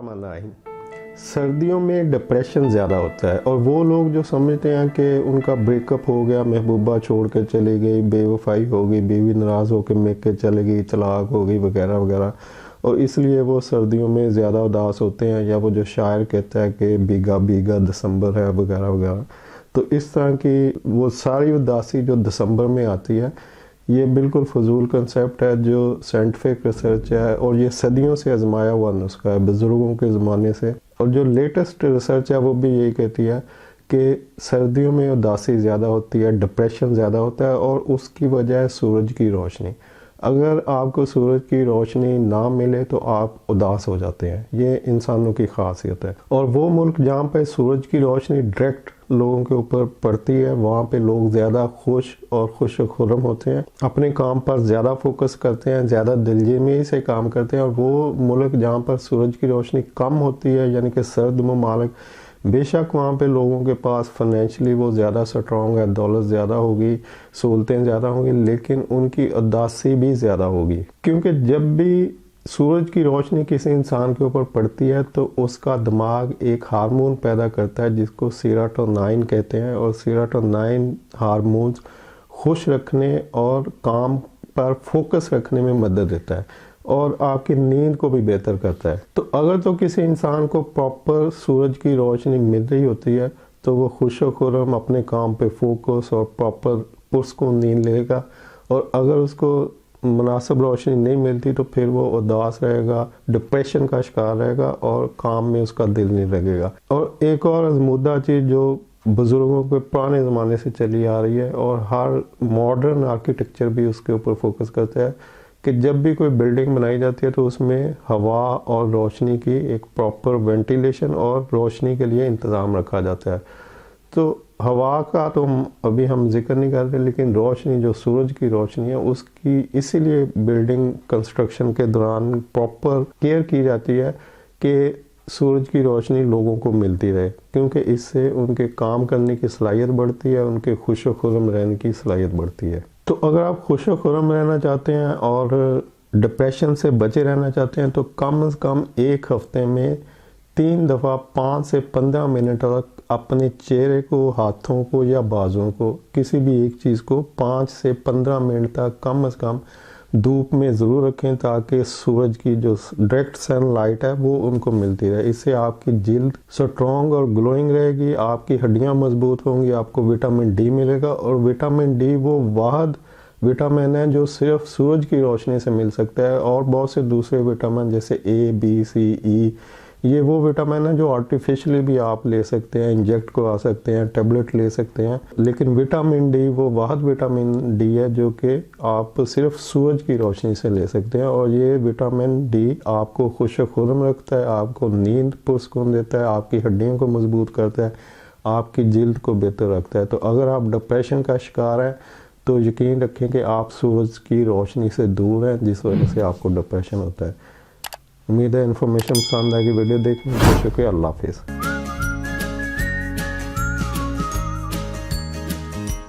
बिस्मिल्लाहिर्रहमानिर्रहीम। सर्दियों में डिप्रेशन ज़्यादा होता है और वो लोग जो समझते हैं कि उनका ब्रेकअप हो गया, महबूबा छोड़ के चली गई, बेवफाई हो गई, बीवी नाराज़ होकर मेक के चली गई, तलाक हो गई वगैरह वगैरह, और इसलिए वो सर्दियों में ज़्यादा उदास होते हैं, या वो जो शायर कहता है कि भीगा भीगा दिसंबर है वगैरह वगैरह। तो इस तरह की वो सारी उदासी जो दिसंबर में आती है, ये बिल्कुल फजूल कंसेप्ट है जो साइंटिफिक रिसर्च है और ये सदियों से आजमाया हुआ नुस्खा है बुज़ुर्गों के ज़माने से। और जो लेटेस्ट रिसर्च है वो भी यही कहती है कि सर्दियों में उदासी ज़्यादा होती है, डिप्रेशन ज़्यादा होता है, और उसकी वजह है सूरज की रोशनी। अगर आपको सूरज की रोशनी ना मिले तो आप उदास हो जाते हैं, ये इंसानों की खासियत है। और वो मुल्क जहाँ पे सूरज की रोशनी डायरेक्ट लोगों के ऊपर पड़ती है, वहाँ पे लोग ज़्यादा खुश और खुश खुरम होते हैं, अपने काम पर ज़्यादा फोकस करते हैं, ज़्यादा दिलजमी से काम करते हैं। और वो मुल्क जहाँ पर सूरज की रोशनी कम होती है, यानी कि सर्द ममालिक, बेशक वहाँ पे लोगों के पास फाइनेंशियली वो ज़्यादा स्ट्रॉन्ग है, दौलत ज़्यादा होगी, सहूलतें ज़्यादा होंगी, लेकिन उनकी उदासी भी ज़्यादा होगी। क्योंकि जब भी सूरज की रोशनी किसी इंसान के ऊपर पड़ती है तो उसका दिमाग एक हार्मोन पैदा करता है जिसको सेरोटोनिन कहते हैं, और सेरोटोनिन हार्मोन्स खुश रखने और काम पर फोकस रखने में मदद देता है और आपकी नींद को भी बेहतर करता है। तो अगर तो किसी इंसान को प्रॉपर सूरज की रोशनी मिल रही होती है तो वो खुश खुरम अपने काम पे फोकस और प्रॉपर पुरस्कून नींद लेगा, और अगर उसको मुनासिब रोशनी नहीं मिलती तो फिर वो उदास रहेगा, डिप्रेशन का शिकार रहेगा और काम में उसका दिल नहीं लगेगा। और एक और आजमूदा चीज़ जो बुज़ुर्गों के पुराने ज़माने से चली आ रही है और हर मॉडर्न आर्किटेक्चर भी उसके ऊपर फोकस करता है कि जब भी कोई बिल्डिंग बनाई जाती है तो उसमें हवा और रोशनी की एक प्रॉपर वेंटिलेशन और रोशनी के लिए इंतज़ाम रखा जाता है। तो हवा का तो अभी हम जिक्र नहीं कर रहे, लेकिन रोशनी जो सूरज की रोशनी है उसकी इसीलिए बिल्डिंग कंस्ट्रक्शन के दौरान प्रॉपर केयर की जाती है कि सूरज की रोशनी लोगों को मिलती रहे, क्योंकि इससे उनके काम करने की सलाहियत बढ़ती है, उनके खुश खुरम रहने की सलाहियत बढ़ती है। तो अगर आप खुश खुरम रहना चाहते हैं और डिप्रेशन से बचे रहना चाहते हैं तो कम से कम एक हफ्ते में 3 दफ़ा 5 से 15 मिनट तक अपने चेहरे को, हाथों को या बाजुओं को, किसी भी एक चीज़ को 5 से 15 मिनट तक कम से कम धूप में ज़रूर रखें, ताकि सूरज की जो डायरेक्ट सनलाइट है वो उनको मिलती रहे। इससे आपकी जिल्द स्ट्रॉन्ग और ग्लोइंग रहेगी, आपकी हड्डियां मजबूत होंगी, आपको विटामिन डी मिलेगा। और विटामिन डी वो वाहिद विटामिन है जो सिर्फ सूरज की रोशनी से मिल सकता है, और बहुत से दूसरे विटामिन जैसे ए, बी, सी, ई, ये वो विटामिन है जो आर्टिफिशियली भी आप ले सकते हैं, इंजेक्ट करवा सकते हैं, टैबलेट ले सकते हैं। लेकिन विटामिन डी वो वाहिद विटामिन डी है जो कि आप सिर्फ सूरज की रोशनी से ले सकते हैं, और ये विटामिन डी आपको खुश खुरम रखता है, आपको नींद पुरस्कून देता है, आपकी हड्डियों को मजबूत करता है, आपकी जिल्द को बेहतर रखता है। तो अगर आप डिप्रेशन का शिकार हैं तो यकीन रखें कि आप सूरज की रोशनी से दूर हैं, जिस वजह से आपको डिप्रेशन होता है। उम्मीद है इन्फॉर्मेशन पसंद आएगी। वीडियो देखने के लिए शुक्रिया। अल्लाह हाफिज़।